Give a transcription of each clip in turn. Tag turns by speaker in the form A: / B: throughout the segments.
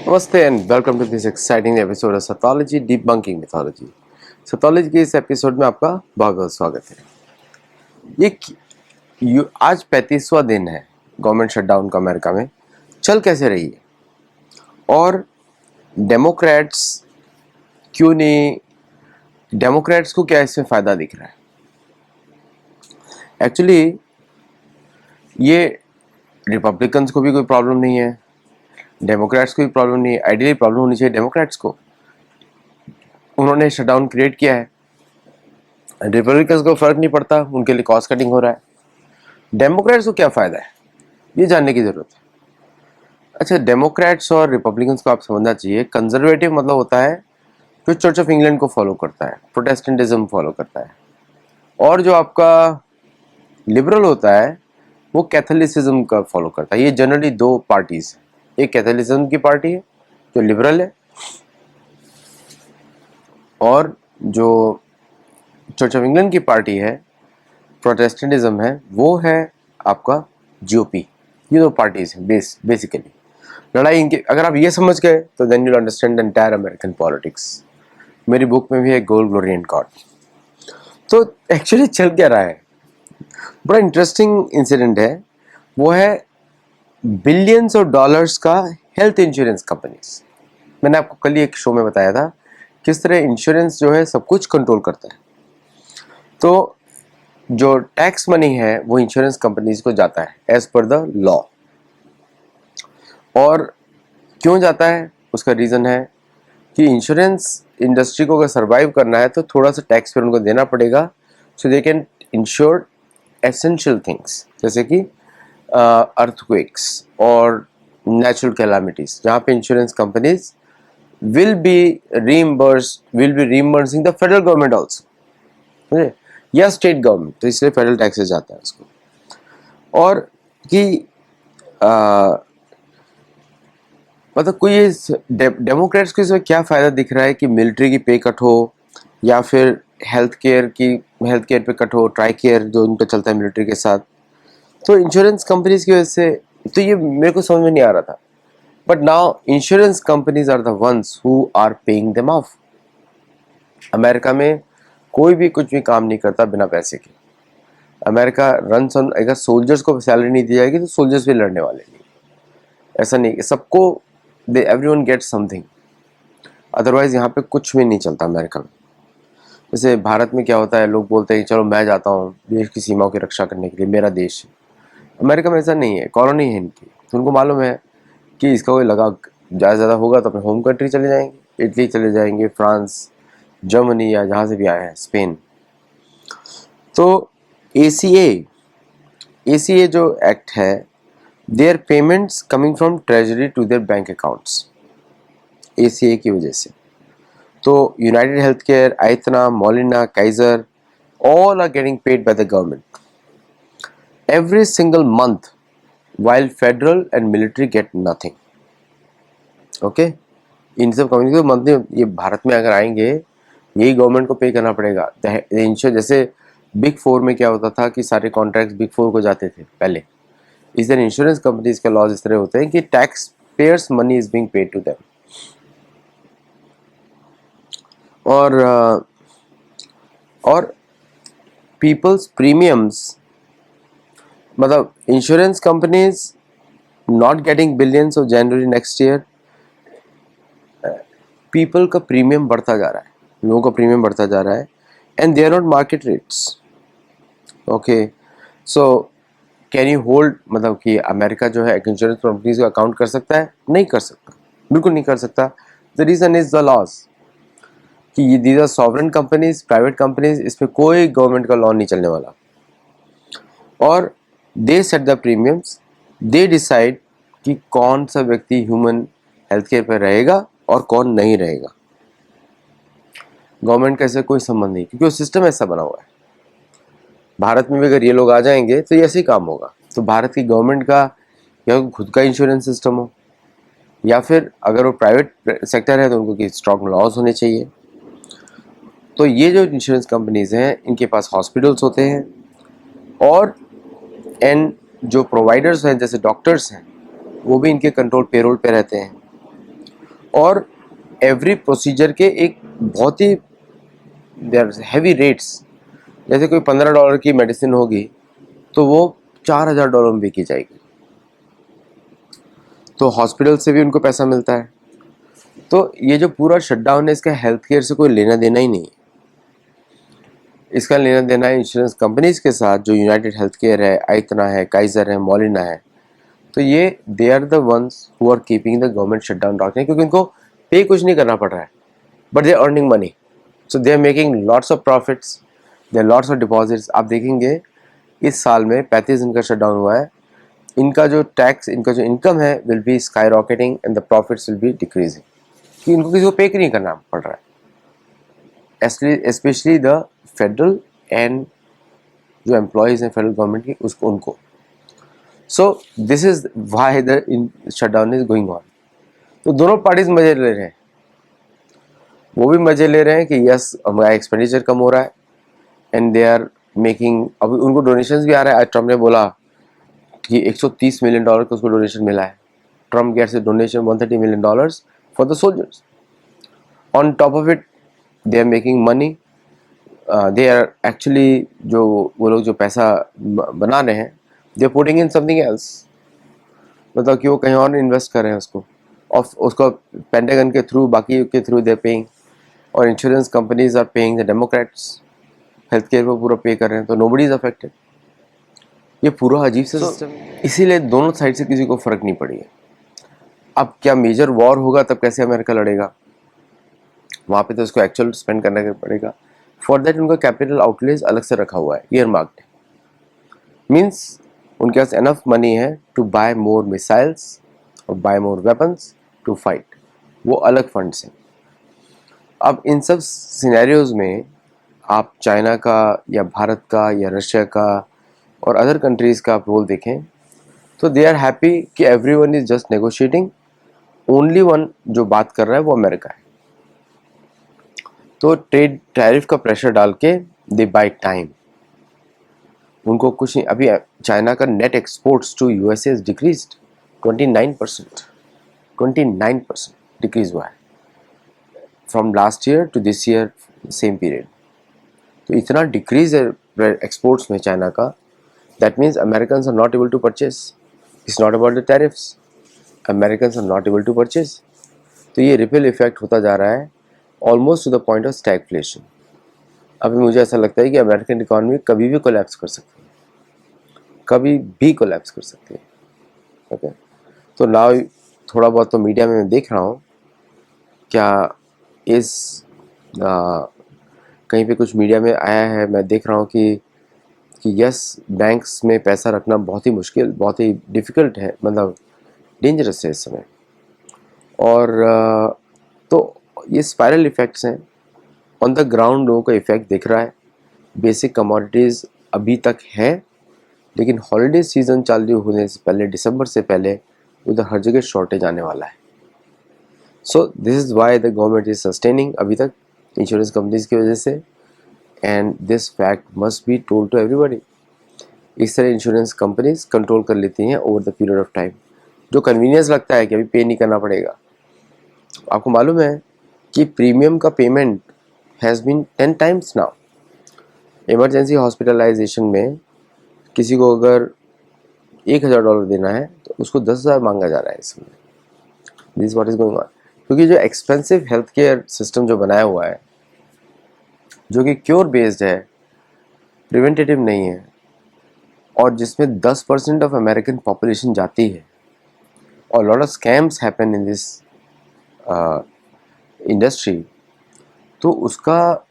A: नमस्ते and welcome to this exciting episode of सैथोलॉजी debunking mythology. सैथोलॉजी के इस एपिसोड में आपका बहुत बहुत स्वागत है। आज 35वां दिन है गवर्नमेंट शटडाउन का अमेरिका में। चल कैसे रही है और डेमोक्रेट्स क्यों नहीं, डेमोक्रेट्स को क्या इसमें फ़ायदा दिख रहा है? एक्चुअली ये रिपब्लिकन्स को भी कोई प्रॉब्लम नहीं है, डेमोक्रेट्स को भी प्रॉब्लम नहीं है। आइडियली प्रॉब्लम होनी चाहिए डेमोक्रेट्स को। उन्होंने शटडाउन क्रिएट किया है, रिपब्लिकन्स को फर्क नहीं पड़ता, उनके लिए कॉस्ट कटिंग हो रहा है। डेमोक्रेट्स को क्या फ़ायदा है ये जानने की ज़रूरत है। अच्छा, डेमोक्रेट्स और रिपब्लिकन्स को आप समझना चाहिए। कंजर्वेटिव मतलब होता है जो चर्च ऑफ इंग्लैंड को फॉलो करता है, प्रोटेस्टेंटिज्म फॉलो करता है, और जो आपका लिबरल होता है वो कैथोलिसिज्म का फॉलो करता है। ये जनरली दो पार्टीज है, एक कैथोलिसिज्म की पार्टी है जो लिबरल है, और जो चर्च ऑफ इंग्लैंड की पार्टी है, प्रोटेस्टेंटिज्म है, वो है आपका जीओपी। ये दो पार्टीज हैं बेसिकली। लड़ाई इनकी, अगर आप ये समझ गए तो then you understand the entire American politics. मेरी बुक में भी है गोल, ग्लोरी एंड गॉड। तो एक्चुअली चल क्या रहा है, बड़ा इंटरेस्टिंग इंसिडेंट है। वो है बिलियंस ऑफ डॉलर्स का हेल्थ इंश्योरेंस कंपनीज। मैंने आपको कल ही एक शो में बताया था किस तरह इंश्योरेंस जो है सब कुछ कंट्रोल करता है। तो जो टैक्स मनी है वो इंश्योरेंस कंपनीज को जाता है एज पर द लॉ। और क्यों जाता है उसका रीज़न है कि इंश्योरेंस इंडस्ट्री को अगर सर्वाइव करना है तो थोड़ा सा टैक्स फिर उनको देना पड़ेगा, so they can insure essential things जैसे कि अर्थक्वेक्स और नेचुरल कैलामिटीज, जहाँ पे insurance companies will be reimbursing the federal government also, या स्टेट गवर्नमेंट, तो इसलिए फेडरल टैक्सेस जाता है उसको। और कि मतलब कोई डेमोक्रेट्स को इसमें क्या फ़ायदा दिख रहा है कि मिलिट्री की पे कट हो, या फिर हेल्थ केयर पे कट हो, ट्राई केयर जो उनका चलता है मिलिट्री के साथ। तो इंश्योरेंस कंपनीज की वजह से तो ये मेरे को समझ में नहीं आ रहा था, but now insurance companies are the ones who are paying them off. America में कोई भी कुछ भी काम नहीं करता बिना पैसे के। अमेरिका रन ऑन, अगर सोल्जर्स को सैलरी नहीं दी जाएगी तो सोल्जर्स भी लड़ने वाले नहीं। ऐसा नहीं, सबको दे एवरीवन गेट समथिंग, अदरवाइज यहाँ पे कुछ भी नहीं चलता अमेरिका में। जैसे भारत में क्या होता है, लोग बोलते हैं कि चलो मैं जाता हूँ देश की सीमाओं की रक्षा करने के लिए, मेरा देश है। अमेरिका में ऐसा नहीं है, कॉलोनी है इनकी, तो उनको मालूम है कि इसका कोई लगा ज़्यादा होगा तो अपने होम कंट्री चले जाएंगे, इटली चले जाएंगे, फ्रांस, जर्मनी, या जहाँ से भी आए हैं, स्पेन। तो एसीए जो एक्ट है, their payments coming from treasury to their bank accounts, ACA की वजह से। तो United Health Care, Aetna, Molina, Kaiser, all are getting paid by the government every single month, while federal and military get nothing. Okay? इन सब company को monthly, ये भारत में अगर आएंगे यही गवर्नमेंट को पे करना पड़ेगा। इंश्योर जैसे बिग फोर में क्या होता था कि सारे कॉन्ट्रैक्ट बिग फोर को जाते थे पहले, इस तरह इंश्योरेंस कंपनीज के लॉज इस तरह होते हैं कि tax payers money is being paid to them. और पीपल्स प्रीमियम्स, मतलब insurance companies not getting billions of January next year, people का प्रीमियम बढ़ता जा रहा है, लोगों का प्रीमियम बढ़ता जा रहा है, and they are not market rates. Okay, so can you hold, मतलब कि अमेरिका जो है इंश्योरेंस कंपनीज को अकाउंट कर सकता है? नहीं कर सकता, बिल्कुल नहीं कर सकता। The reason is the loss कि ये these are sovereign companies, private companies, इस पर कोई गवर्नमेंट का लॉ नहीं चलने वाला। और they set the premiums, they decide कि कौन सा व्यक्ति ह्यूमन हेल्थ केयर पर रहेगा और कौन नहीं रहेगा। गवर्नमेंट का इससे कोई संबंध नहीं, क्योंकि वो सिस्टम ऐसा बना हुआ है। भारत में भी अगर ये लोग आ जाएंगे तो ये ऐसे ही काम होगा। तो भारत की गवर्नमेंट का या खुद का इंश्योरेंस सिस्टम हो, या फिर अगर वो प्राइवेट सेक्टर है तो उनको स्ट्रॉन्ग लॉज होने चाहिए। तो ये जो इंश्योरेंस कंपनीज हैं इनके पास हॉस्पिटल्स होते हैं, और एंड जो प्रोवाइडर्स हैं जैसे डॉक्टर्स हैं वो भी इनके कंट्रोल पेरोल पे रहते हैं। और एवरी प्रोसीजर के एक बहुत ही हैवी रेट्स, जैसे कोई $15 की मेडिसिन होगी तो वो $4000 में बिकी जाएगी, तो हॉस्पिटल से भी उनको पैसा मिलता है। तो ये जो पूरा शटडाउन है इसका हेल्थ केयर से कोई लेना देना ही नहीं है, इसका लेना देना है इंश्योरेंस कंपनीज के साथ, जो यूनाइटेड हेल्थ केयर है, आइतना है, काइजर है, मॉलिना है। तो ये they are the ones who are keeping the government shutdown rocking, क्योंकि उनको पे कुछ नहीं करना पड़ रहा है, but they are earning money, so they are making lots of profits, they are lots of deposits. आप देखेंगे इस साल में 35 दिन का शटडाउन हुआ है, इनका जो टैक्स, इनका जो इनकम है will be sky rocketing and the profits will be decreasing, कि इनको किसी को पे नहीं करना पड़ रहा है, स्पेशली द फेडरल एंड जो एम्प्लॉयज़ हैं फेडरल गवर्नमेंट की उसको उनको। So this is why the shutdown is going on. तो दोनों पार्टीज मजे ले रहे हैं, वो भी मजे ले रहे हैं कि यस हमारा एक्सपेंडिचर कम हो रहा है एंड दे आर मेकिंग, अभी उनको डोनेशंस भी आ रहा है। आज ट्रम्प ने बोला कि $130 मिलियन का उसको डोनेशन मिला है। Trump gets a donation $130 million for the soldiers. On top of it they are making money, they are actually जो वो लोग जो पैसा बना रहे हैं they are putting in something else, मतलब कि वो कहीं और इन्वेस्ट कर रहे हैं उसको, और उसको पेंटागन के थ्रू, बाकी के थ्रू दे पेइंग, और insurance companies are paying the Democrats, health care को पूरा पे कर रहे हैं, तो नोबडी इज अफेक्टेड। ये पूरा अजीब सा सिस्टम है, इसीलिए दोनों साइड से किसी को फर्क नहीं पड़ी है। अब क्या मेजर वॉर होगा तब कैसे अमेरिका लड़ेगा, वहाँ पे तो उसको एक्चुअल स्पेंड करना पड़ेगा। फॉर दैट उनका कैपिटल आउटलेज अलग से रखा हुआ है, ईयर मार्क्ड, मीन्स उनके पास एनफ मनी है टू बाय मोर मिसाइल्स और buy more weapons to fight, वो अलग फंड्स हैं। अब इन सब सिनेरियोज में आप चाइना का या भारत का या रशिया का और अदर कंट्रीज़ का आप रोल देखें तो दे आर हैप्पी कि everyone is just negotiating, only one जो बात कर रहा है वो अमेरिका है। तो ट्रेड टैरिफ का प्रेशर डाल के दे बाय टाइम, उनको कुछ नहीं। अभी चाइना का net exports to USA is decreased 29%, 29% decrease हुआ है from last year to this year same period. तो इतना डिक्रीज है एक्सपोर्ट्स में चाइना का, that means Americans are not able to purchase, it's not about the tariffs, Americans are not able to purchase. तो ये ripple effect होता जा रहा है almost to the point of stagflation. अभी मुझे ऐसा लगता है कि अमेरिकन इकॉनमी कभी भी कोलैप्स कर सकती है, कभी भी कोलैप्स कर सकती है। ओके, तो नाउ थोड़ा बहुत तो मीडिया में मैं देख रहा हूँ, क्या इस कहीं पे कुछ मीडिया में आया है, मैं देख रहा हूँ कि यस बैंक्स में पैसा रखना बहुत ही मुश्किल, बहुत ही डिफ़िकल्ट है, मतलब डेंजरस है इस समय। और तो ये स्पाइरल इफ़ेक्ट्स हैं, ऑन द ग्राउंड लोगों का इफ़ेक्ट दिख रहा है। बेसिक कमोडिटीज़ अभी तक है, लेकिन हॉलीडे सीज़न चालू होने से पहले, दिसंबर से पहले उधर हर जगह शॉर्टेज आने वाला है। So this is why the government is sustaining अभी तक इंश्योरेंस कंपनीज की वजह से, and this fact must be told to everybody. इस तरह इंश्योरेंस कंपनीज कंट्रोल कर लेती हैं over the period of time. जो कन्वीनियंस लगता है कि अभी पे नहीं करना पड़ेगा, आपको मालूम है कि प्रीमियम का payment has been 10 times now. Emergency hospitalization में किसी को अगर $1000 देना है तो उसको 10,000 मांगा जा रहा है इस समय। This what is going on, क्योंकि जो एक्सपेंसिव हेल्थ केयर सिस्टम जो बनाया हुआ है, जो कि क्योर बेस्ड है, प्रिवेंटेटिव नहीं है, और जिसमें 10% ऑफ अमेरिकन पॉपुलेशन जाती है, और lot of scams happen in this industry, तो उसका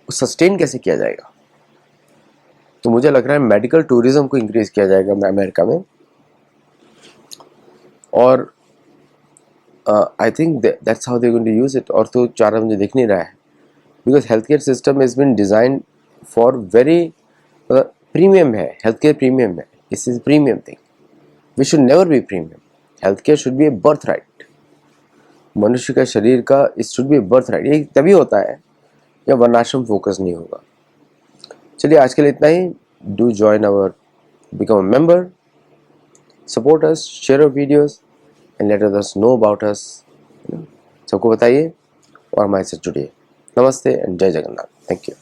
A: सस्टेन कैसे किया जाएगा। तो मुझे लग रहा है मेडिकल टूरिज्म को इंक्रीज किया जाएगा अमेरिका में, और I think that's how they going to use it. और तो चारा मुझे दिख नहीं रहा है, because health care system is been design for very premium है, हेल्थ केयर प्रीमियम है, this is premium thing, we should never be premium. Health care should be a birth right, मनुष्य का शरीर का it should be a birth right. ये तभी होता है जब वर्णाश्रम फोकस नहीं होगा। चलिए आज के लिए इतना ही। Do join our, become a member, support us, share our videos, and let others know about us सबको बताइए और हमारे साथ जुड़िए। नमस्ते एंड जय जगन्नाथ। Thank you.